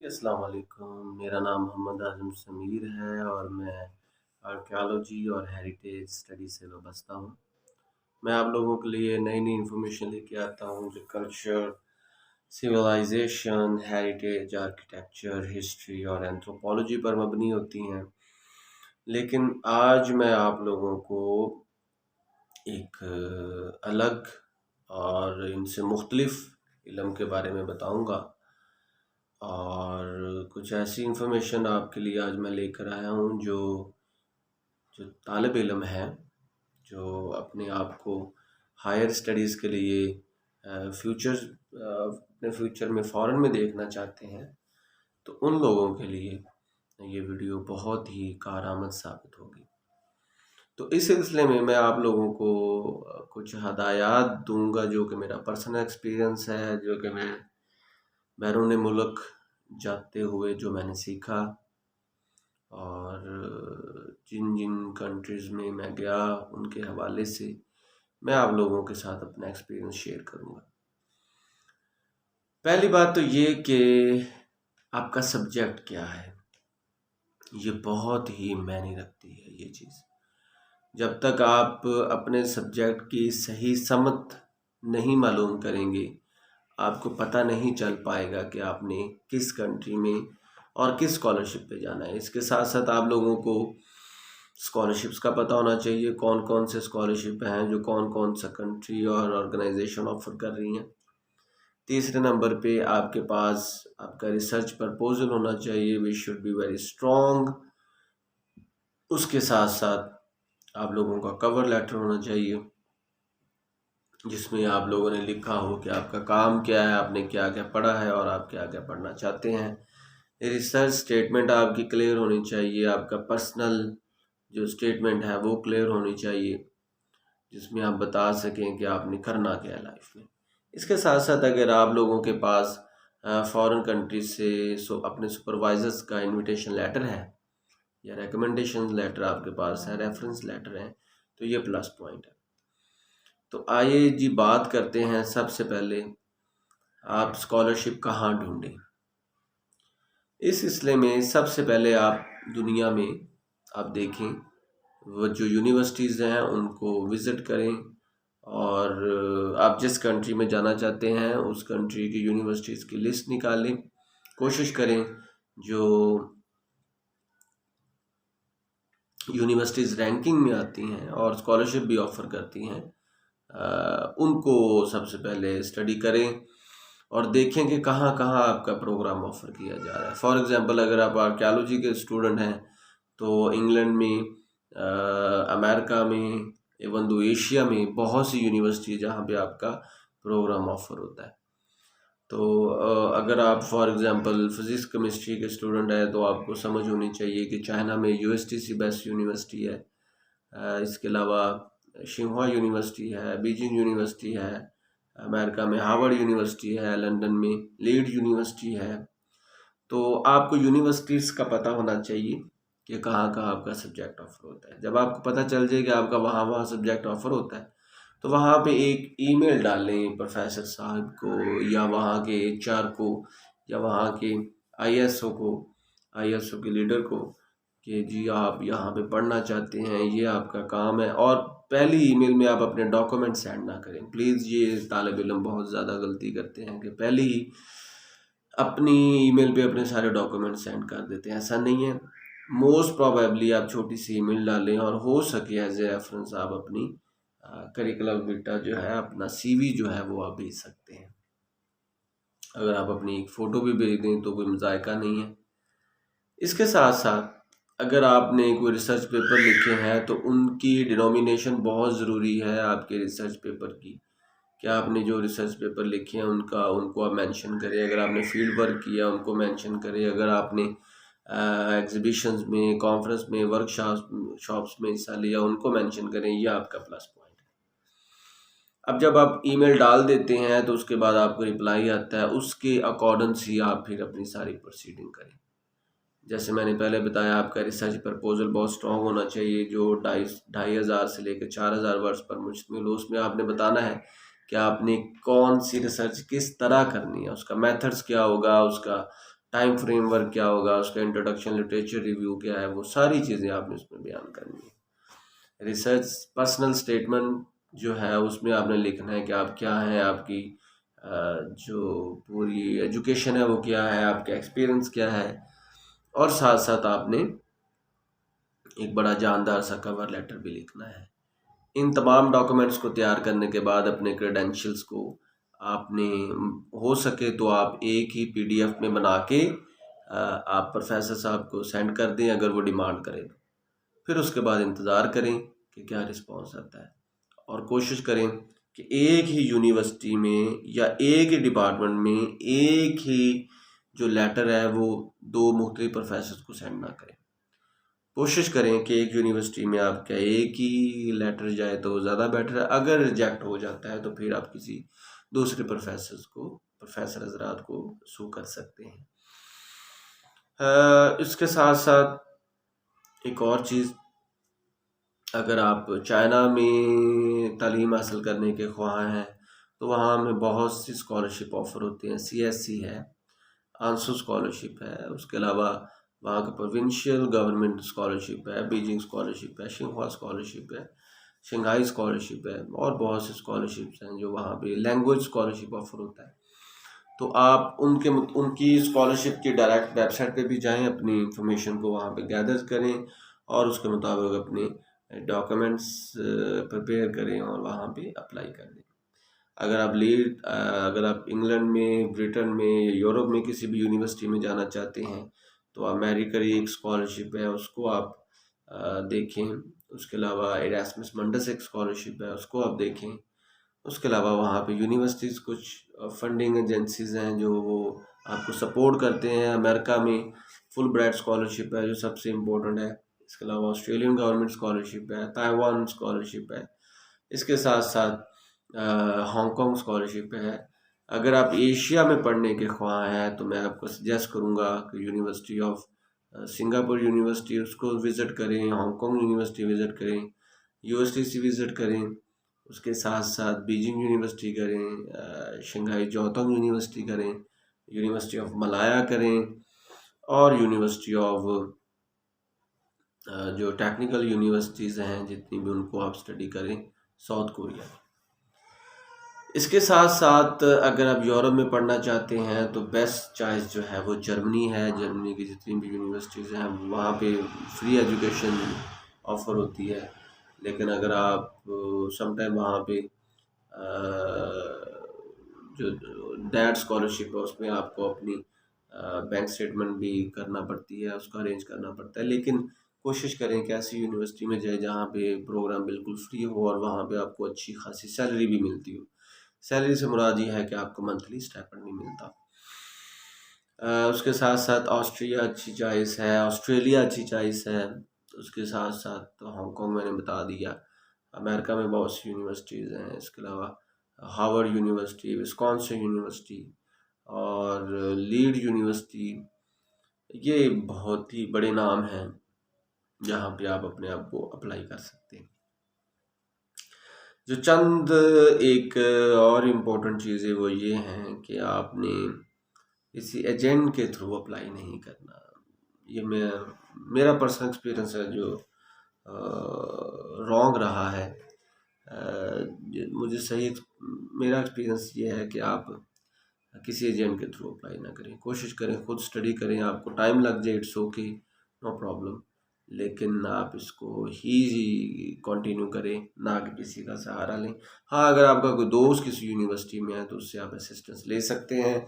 अस्सलाम वालेकुम। मेरा नाम मोहम्मद आज़म समीर है और मैं आर्कियोलॉजी और हेरिटेज स्टडी से वाबस्ता हूँ। मैं आप लोगों के लिए नई नई इन्फॉर्मेशन लेके आता हूँ जो culture, civilisation, heritage, architecture, history और एंथ्रोपोलॉजी पर मबनी होती हैं। लेकिन आज मैं आप लोगों को एक अलग और इनसे मुख्तलिफ इल्म के बारे में बताऊँगा और कुछ ऐसी इन्फॉर्मेशन आपके लिए आज मैं लेकर आया हूँ जो जो तालिब इल्म है, जो अपने आप को हायर स्टडीज़ के लिए अपने फ्यूचर में फ़ॉरेन में देखना चाहते हैं, तो उन लोगों के लिए ये वीडियो बहुत ही कारआमद साबित होगी। तो इस सिलसिले में मैं आप लोगों को कुछ हदायत दूंगा जो कि मेरा पर्सनल एक्सपीरियंस है, जो कि मैं बैरून मुल्क जाते हुए जो मैंने सीखा और जिन जिन कंट्रीज़ में मैं गया उनके हवाले से मैं आप लोगों के साथ अपना एक्सपीरियंस शेयर करूँगा। पहली बात तो ये कि आपका सब्जेक्ट क्या है, ये बहुत ही मायने रखती है ये चीज़। जब तक आप अपने सब्जेक्ट की सही समत नहीं मालूम करेंगे, आपको पता नहीं चल पाएगा कि आपने किस कंट्री में और किस स्कॉलरशिप पे जाना है। इसके साथ साथ आप लोगों को स्कॉलरशिप्स का पता होना चाहिए, कौन कौन से स्कॉलरशिप हैं जो कौन कौन सा कंट्री और ऑर्गेनाइजेशन ऑफर कर रही हैं। तीसरे नंबर पे आपके पास आपका रिसर्च प्रपोजल होना चाहिए, we should be very strong. उसके साथ साथ आप लोगों का कवर लेटर होना चाहिए जिसमें आप लोगों ने लिखा हो कि आपका काम क्या है, आपने क्या क्या पढ़ा है और आप क्या क्या पढ़ना चाहते हैं। रिसर्च स्टेटमेंट आपकी क्लियर होनी चाहिए, आपका पर्सनल जो स्टेटमेंट है वो क्लियर होनी चाहिए जिसमें आप बता सकें कि आपने करना क्या है लाइफ में। इसके साथ साथ अगर आप लोगों के पास फॉरेन कंट्री से अपने सुपरवाइजर्स का इनविटेशन लेटर है या रिकमेंडेशन लेटर आपके पास है, रेफरेंस लेटर है, तो ये प्लस पॉइंट है। तो आइए जी बात करते हैं। सबसे पहले आप स्कॉलरशिप कहाँ ढूंढें। इस सिलसिले में सबसे पहले आप दुनिया में आप देखें, वो जो यूनिवर्सिटीज़ हैं उनको विज़िट करें और आप जिस कंट्री में जाना चाहते हैं उस कंट्री की यूनिवर्सिटीज़ की लिस्ट निकालें। कोशिश करें जो यूनिवर्सिटीज़ रैंकिंग में आती हैं और स्कॉलरशिप भी ऑफ़र करती हैं, उनको सबसे पहले स्टडी करें और देखें कि कहाँ कहाँ आपका प्रोग्राम ऑफ़र किया जा रहा है। फॉर एग्ज़ाम्पल अगर आप आर्कियोलॉजी के स्टूडेंट हैं तो इंग्लैंड में, अमेरिका में, इवन दो एशिया में बहुत सी यूनिवर्सिटी जहाँ पे आपका प्रोग्राम ऑफ़र होता है। तो अगर आप फॉर एग्ज़ाम्पल फ़िज़िक्स केमिस्ट्री के स्टूडेंट हैं तो आपको समझ होनी चाहिए कि चाइना में यूएसटीसी बेस्ट यूनिवर्सिटी है। इसके अलावा शिंहुआ यूनिवर्सिटी है, बीजिंग यूनिवर्सिटी है, अमेरिका में हार्वर्ड यूनिवर्सिटी है, लंदन में लीड यूनिवर्सिटी है। तो आपको यूनिवर्सिटीज़ का पता होना चाहिए कि कहाँ कहाँ आपका सब्जेक्ट ऑफ़र होता है। जब आपको पता चल जाए कि आपका वहाँ वहाँ सब्जेक्ट ऑफ़र होता है तो वहाँ पे एक ईमेल डालें प्रोफेसर साहब को या वहाँ के एचआर को या वहाँ के आईएसओ को, आईएसओ के लीडर को कि जी आप यहाँ पे पढ़ना चाहते हैं, ये आपका काम है। और पहली ईमेल में आप अपने डॉक्यूमेंट सेंड ना करें प्लीज़। ये तालिब इल्म बहुत ज़्यादा गलती करते हैं कि पहले ही अपनी ईमेल पे अपने सारे डॉक्यूमेंट सेंड कर देते हैं। ऐसा नहीं है। मोस्ट प्रोबेबली आप छोटी सी ईमेल डालें और हो सके एज ए रेफरेंस आप अपनी करिकुलम विटा जो है, अपना सीवी जो है वो आप भेज सकते हैं। अगर आप अपनी एक फ़ोटो भी भेज दें तो कोई मज़ायका नहीं है। इसके साथ साथ अगर आपने कोई रिसर्च पेपर लिखे हैं तो उनकी डिनोमिनेशन बहुत ज़रूरी है आपके रिसर्च पेपर की। क्या आपने जो रिसर्च पेपर लिखे हैं उनको आप मेंशन करें। अगर आपने फील्ड वर्क किया उनको मेंशन करें। अगर आपने एग्जीबिशंस में, कॉन्फ्रेंस में, शॉप्स में हिस्सा लिया उनको मेंशन करें। ये आपका प्लस पॉइंट है। अब जब आप ईमेल डाल देते हैं तो उसके बाद आपको रिप्लाई आता है, उसके अकॉर्डेंस ही आप फिर अपनी सारी प्रोसीडिंग करें। जैसे मैंने पहले बताया, आपका रिसर्च प्रपोजल बहुत स्ट्रॉन्ग होना चाहिए जो 2,500 से लेकर 4,000 वर्ड्स पर मुश्तमिल हो। उसमें आपने बताना है कि आपने कौन सी रिसर्च किस तरह करनी है, उसका मेथड्स क्या होगा, उसका टाइम फ्रेमवर्क क्या होगा, उसका इंट्रोडक्शन, लिटरेचर रिव्यू क्या है, वो सारी चीज़ें आपने उसमें बयान करनी है। रिसर्च पर्सनल स्टेटमेंट जो है उसमें आपने लिखना है कि आप क्या हैं, आपकी जो पूरी एजुकेशन है वो क्या है, आपका एक्सपीरियंस क्या है, और साथ साथ आपने एक बड़ा जानदार सा कवर लेटर भी लिखना है। इन तमाम डॉक्यूमेंट्स को तैयार करने के बाद अपने क्रेडेंशियल्स को आपने हो सके तो आप एक ही पीडीएफ में बना के आप प्रोफेसर साहब को सेंड कर दें, अगर वो डिमांड करें तो। फिर उसके बाद इंतज़ार करें कि क्या रिस्पॉन्स आता है, और कोशिश करें कि एक ही यूनिवर्सिटी में या एक ही डिपार्टमेंट में एक ही जो लेटर है वो दो मुख्तलिफ प्रोफेसर को सेंड ना करें। कोशिश करें कि एक यूनिवर्सिटी में आपका एक ही लेटर जाए तो ज़्यादा बेटर है। अगर रिजेक्ट हो जाता है तो फिर आप किसी दूसरे प्रोफेसर हजरात को सू कर सकते हैं। इसके साथ साथ एक और चीज़, अगर आप चाइना में तालीम हासिल करने के ख्वाह हैं तो वहाँ में बहुत सी स्कॉलरशिप ऑफ़र होती हैं। CSC है, आंसू स्कॉलरशिप है, उसके अलावा वहाँ का प्रोविंशियल गवर्नमेंट स्कॉलरशिप है, बीजिंग स्कॉलरशिप है, शिंगहुआ स्कॉलरशिप है, शंघाई स्कॉलरशिप है, और बहुत से स्कॉलरशिप्स हैं जो वहाँ पे लैंग्वेज स्कॉलरशिप ऑफर होता है। तो आप उनकी स्कॉलरशिप की डायरेक्ट वेबसाइट पे भी जाएं, अपनी इंफॉर्मेशन को वहाँ पे गैदर करें और उसके मुताबिक अपने डॉक्यूमेंट्स प्रिपेयर करें और वहाँ पे अप्लाई कर दें। अगर आप इंग्लैंड में, ब्रिटेन में, यूरोप में किसी भी यूनिवर्सिटी में जाना चाहते हैं तो अमेरिका की एक स्कॉलरशिप है, उसको आप देखें। उसके अलावा इरास्मस मंडस एक स्कॉलरशिप है, उसको आप देखें। उसके अलावा वहाँ पे यूनिवर्सिटीज़ कुछ फंडिंग एजेंसीज़ हैं जो वो आपको सपोर्ट करते हैं। अमेरिका में फुल ब्राइट स्कॉलरशिप है जो सबसे इम्पोर्टेंट है। इसके अलावा ऑस्ट्रेलियन गवर्नमेंट स्कॉलरशिप है, ताइवान स्कॉलरशिप है, इसके साथ साथ हांगकांग स्कॉलरशिप है। अगर आप एशिया में पढ़ने के ख्वाह हैं तो मैं आपको सजेस्ट करूँगा कि यूनिवर्सिटी ऑफ सिंगापुर यूनिवर्सिटी उसको विज़िट करें, हांगकांग यूनिवर्सिटी विज़िट करें, USTC विज़िट करें, उसके साथ साथ बीजिंग यूनिवर्सिटी करें, शंघाई जोतोंग यूनिवर्सिटी करें, यूनिवर्सिटी ऑफ मलाया करें, और यूनिवर्सिटी ऑफ जो टेक्निकल यूनिवर्सिटीज़ हैं जितनी भी, उनको आप स्टडी करें साउथ कोरिया। इसके साथ साथ अगर आप यूरोप में पढ़ना चाहते हैं तो बेस्ट चॉइस जो है वो जर्मनी है। जर्मनी की जितनी भी यूनिवर्सिटीज़ हैं वहाँ पे फ्री एजुकेशन ऑफ़र होती है। लेकिन अगर आप समटाइम वहाँ पे जो डैट स्कॉलरशिप है उसमें आपको अपनी बैंक स्टेटमेंट भी करना पड़ती है, उसका अरेंज करना पड़ता है। लेकिन कोशिश करें कि ऐसी यूनिवर्सिटी में जाए जहाँ पे प्रोग्राम बिल्कुल फ्री हो और वहाँ पे आपको अच्छी खासी सैलरी भी मिलती हो। सैलरी से मुराद ये है कि आपको मंथली स्टाइपेंड नहीं मिलता। उसके साथ साथ ऑस्ट्रिया अच्छी चॉइस है, ऑस्ट्रेलिया अच्छी चॉइस है। उसके साथ साथ तो हांगकांग मैंने बता दिया। अमेरिका में बहुत सी यूनिवर्सिटीज़ हैं। इसके अलावा हार्वर्ड यूनिवर्सिटी, विस्कॉन्सिन यूनिवर्सिटी और लीड यूनिवर्सिटी, ये बहुत ही बड़े नाम हैं जहाँ पे आप अपने आप को अप्लाई कर सकते हैं। जो चंद एक और इम्पोर्टेंट चीज़ें वो ये हैं कि आपने किसी एजेंट के थ्रू अप्लाई नहीं करना। ये मेरा पर्सनल एक्सपीरियंस है जो रॉन्ग रहा है। मुझे मेरा एक्सपीरियंस ये है कि आप किसी एजेंट के थ्रू अप्लाई ना करें। कोशिश करें खुद स्टडी करें। आपको टाइम लग जाए, इट्स ओके, नो प्रॉब्लम, लेकिन आप इसको ही कंटिन्यू करें, ना कि किसी का सहारा लें। हाँ, अगर आपका कोई दोस्त किसी यूनिवर्सिटी में है तो उससे आप असिस्टेंस ले सकते हैं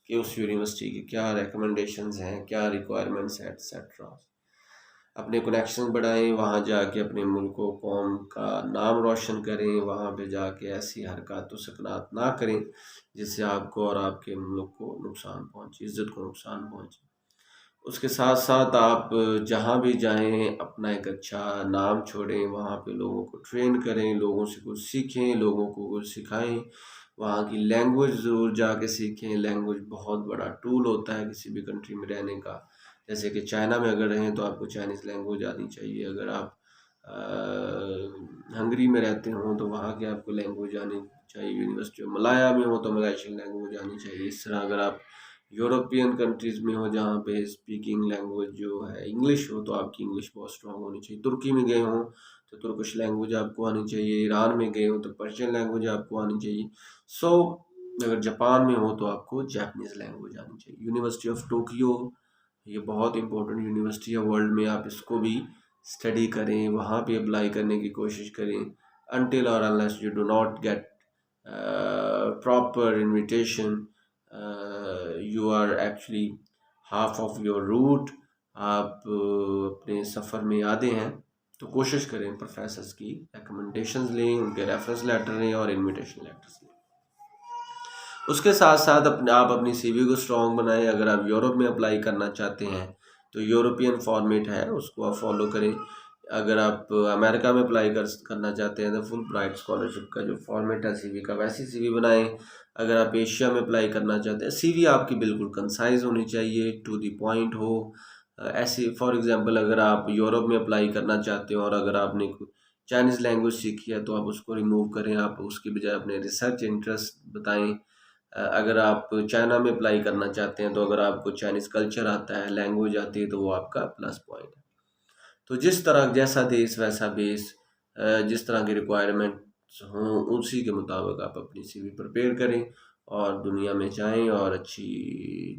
कि उस यूनिवर्सिटी की क्या रिकमेंडेशंस हैं, क्या रिक्वायरमेंट्स हैं, एट्सेट्रा। अपने कनेक्शन बढ़ाएं, वहाँ जाके अपने मुल्क को, कौम का नाम रोशन करें। वहाँ पे जाके ऐसी हरकत सकनात ना करें जिससे आपको और आपके मुल्क को नुकसान पहुँचे, इज़्ज़त को नुकसान पहुँचे। उसके साथ साथ आप जहाँ भी जाएं अपना एक अच्छा नाम छोड़ें, वहाँ पे लोगों को ट्रेन करें, लोगों से कुछ सीखें, लोगों को कुछ सिखाएं। वहाँ की लैंग्वेज ज़रूर जाके सीखें। लैंग्वेज बहुत बड़ा टूल होता है किसी भी कंट्री में रहने का। जैसे कि चाइना में अगर रहें तो आपको चाइनीज़ लैंग्वेज आनी चाहिए। अगर आप हंगरी में रहते हों तो वहाँ की आपको लैंग्वेज आनी चाहिए। यूनिवर्सिटी ऑफ मलाया में हो तो मलाइशियन लैंग्वेज आनी चाहिए। इस तरह अगर आप यूरोपियन कंट्रीज़ में हो जहाँ पे स्पीकिंग लैंग्वेज जो है इंग्लिश हो, तो आपकी इंग्लिश बहुत स्ट्रॉन्ग होनी चाहिए। तुर्की में गए हों तो तुर्किश लैंग्वेज आपको आनी चाहिए। ईरान में गए हो तो पर्शियन लैंग्वेज आपको आनी चाहिए। सो अगर जापान में हो तो आपको जापानीज़ लैंग्वेज आनी चाहिए। यूनिवर्सिटी ऑफ टोक्यो, ये बहुत इंपॉर्टेंट यूनिवर्सिटी है वर्ल्ड में, आप इसको भी स्टडी करें, वहाँ पे अप्लाई करने की कोशिश करें। अनटिल और unless you do not get proper invitation, you are actually half of your route, आप अपने सफ़र में आधे हैं, तो कोशिश करें प्रोफेसर्स की रिकमेंडेशंस लें, उनके रेफरेंस लेटर लें और इनविटेशन लेटर्स लें। उसके साथ साथ आप अपनी सीवी को स्ट्रॉन्ग बनाएं। अगर आप यूरोप में अप्लाई करना चाहते हैं तो यूरोपियन फॉर्मेट है, उसको आप फॉलो करें। अगर आप अमेरिका में अप्लाई करना चाहते हैं तो फुल ब्राइट स्कॉलरशिप का जो फॉर्मेट है सीवी का, वैसी सीवी बनाएं। अगर आप एशिया में अप्लाई करना चाहते हैं, सीवी आपकी बिल्कुल कंसाइज होनी चाहिए, टू द पॉइंट हो। ऐसे फॉर एग्जांपल अगर आप यूरोप में अप्लाई करना चाहते हो और अगर आपने चाइनीज़ लैंग्वेज सीखी है तो आप उसको रिमूव करें, आप उसकी बजाय अपने रिसर्च इंटरेस्ट बताएं। अगर आप चाइना में अप्लाई करना चाहते हैं तो अगर आपको चाइनीज़ कल्चर आता है, लैंग्वेज आती है, तो वो आपका प्लस पॉइंट है। तो जिस तरह जैसा देश वैसा बेस, जिस तरह की रिक्वायरमेंट्स हों उसी के मुताबिक आप अपनी सीवी प्रिपेयर करें और दुनिया में जाएं और अच्छी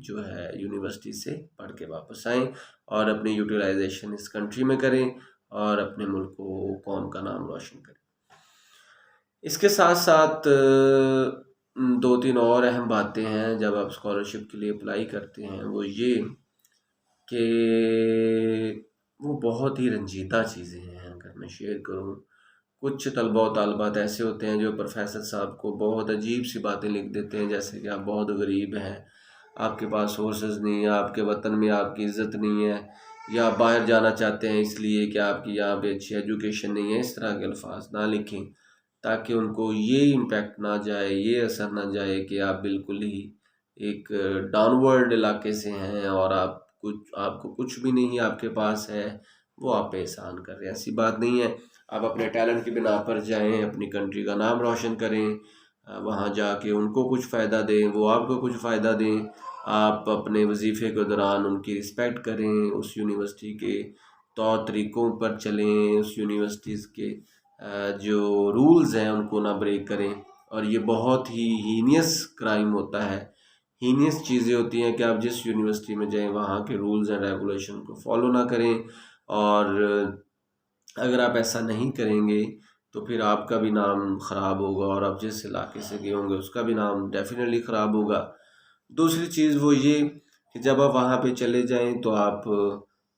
जो है यूनिवर्सिटी से पढ़ के वापस आएं और अपनी यूटिलाइजेशन इस कंट्री में करें और अपने मुल्क को कौम का नाम रोशन करें। इसके साथ साथ दो तीन और अहम बातें हैं जब आप स्कॉलरशिप के लिए अप्लाई करते हैं, वो ये कि वो बहुत ही रंजीदा चीज़ें हैं। अगर मैं शेयर करूँ, कुछ तलबा व तालिबात ऐसे होते हैं जो प्रोफेसर साहब को बहुत अजीब सी बातें लिख देते हैं, जैसे कि आप बहुत गरीब हैं, आपके पास सोर्सेज नहीं है, आपके वतन में आपकी इज़्ज़त नहीं है, या आप बाहर जाना चाहते हैं इसलिए कि आपकी यहाँ पे अच्छी एजुकेशन नहीं है। इस तरह के अल्फाज ना लिखें ताकि उनको ये इम्पेक्ट ना जाए, ये असर ना जाए कि आप बिल्कुल ही एक डाउनवर्ड इलाके से हैं और आपको कुछ भी नहीं आपके पास है, वो आप पे एहसान कर रहे हैं। ऐसी बात नहीं है। आप अपने टैलेंट की बिना पर जाएं, अपनी कंट्री का नाम रोशन करें, वहाँ जाके उनको कुछ फ़ायदा दें, वो आपको कुछ फ़ायदा दें। आप अपने वजीफ़े के दौरान उनकी रिस्पेक्ट करें, उस यूनिवर्सिटी के तौर तरीक़ों पर चलें, उस यूनिवर्सिटीज़ के जो रूल्स हैं उनको ना ब्रेक करें। और ये बहुत ही हीनियस क्राइम होता है, हीनियस चीज़ें होती हैं कि आप जिस यूनिवर्सिटी में जाएं वहाँ के रूल्स एंड रेगुलेशन को फॉलो ना करें। और अगर आप ऐसा नहीं करेंगे तो फिर आपका भी नाम ख़राब होगा और आप जिस इलाके से गए होंगे उसका भी नाम डेफिनेटली ख़राब होगा। दूसरी चीज़ वो ये कि जब आप वहाँ पे चले जाएं तो आप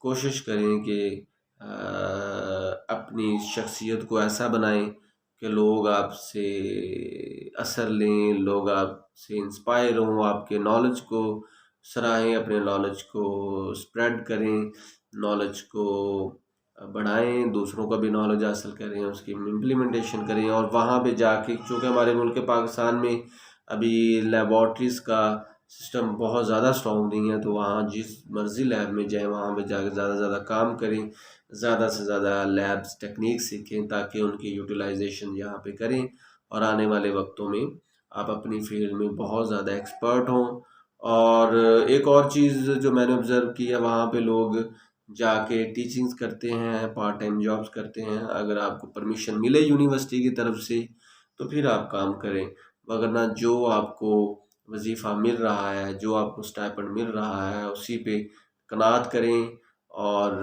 कोशिश करें कि अपनी शख्सियत को ऐसा बनाएं कि लोग आपसे असर लें, लोग आपसे इंस्पायर हों, आपके नॉलेज को सराहें, अपने नॉलेज को स्प्रेड करें, नॉलेज को बढ़ाएं, दूसरों का भी नॉलेज हासिल करें, उसकी इम्प्लीमेंटेशन करें। और वहाँ पे जाके, चूँकि हमारे मुल्क पाकिस्तान में अभी लेबॉर्ट्रीज़ का सिस्टम बहुत ज़्यादा स्ट्रॉन्ग नहीं है, तो वहाँ जिस मर्ज़ी लैब में जाएं वहाँ पे जाके ज़्यादा से ज़्यादा काम करें, ज़्यादा से ज़्यादा लैब्स टेक्निक सीखें ताकि उनकी यूटिलाइजेशन यहाँ पे करें और आने वाले वक्तों में आप अपनी फील्ड में बहुत ज़्यादा एक्सपर्ट हों। और एक और चीज़ जो मैंने ऑब्ज़र्व की है, वहाँ पे लोग जाके टीचिंग्स करते हैं, पार्ट टाइम जॉब्स करते हैं। अगर आपको परमिशन मिले यूनिवर्सिटी की तरफ से तो फिर आप काम करें, वरना जो आपको वजीफ़ा मिल रहा है, जो आपको स्टाइपेंड मिल रहा है, उसी पे कनात करें और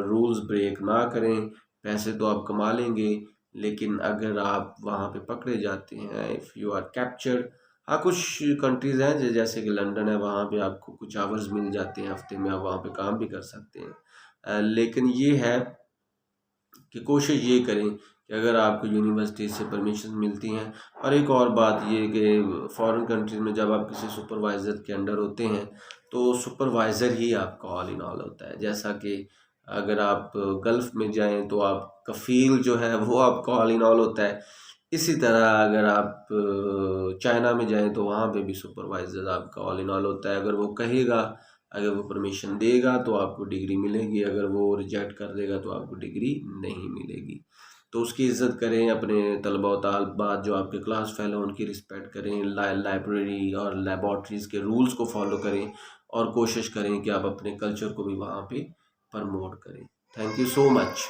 रूल्स ब्रेक ना करें। पैसे तो आप कमा लेंगे, लेकिन अगर आप वहाँ पे पकड़े जाते हैं, इफ़ यू आर कैप्चर्ड, हाँ कुछ कंट्रीज़ हैं जैसे कि लंदन है, वहाँ पे आपको कुछ आवर्स मिल जाते हैं हफ्ते में, आप वहाँ पे काम भी कर सकते हैं। लेकिन ये है कि कोशिश ये करें कि अगर आपको यूनिवर्सिटी से परमिशन मिलती हैं। और एक और बात ये कि फॉरेन कंट्रीज़ में जब आप किसी सुपरवाइज़र के अंडर होते हैं तो सुपरवाइज़र ही आपका ऑल इन ऑल होता है। जैसा कि अगर आप गल्फ़ में जाएं तो आप कफ़ील जो है वो आपका ऑल इन ऑल होता है। इसी तरह अगर आप चाइना में जाएं तो वहाँ पे भी सुपरवाइज़र आपका ऑल इन ऑल होता है। अगर वो कहेगा, अगर वो परमिशन देगा तो आपको डिग्री मिलेगी, अगर वो रिजेक्ट कर देगा तो आपको डिग्री नहीं मिलेगी। तो उसकी इज़्ज़त करें, अपने तलबा व तालिबात जो आपके क्लास फेलो उनकी रिस्पेक्ट करें, लाइब्रेरी और लेबॉर्ट्रीज़ के रूल्स को फॉलो करें और कोशिश करें कि आप अपने कल्चर को भी वहाँ पे प्रमोट करें। Thank you so much.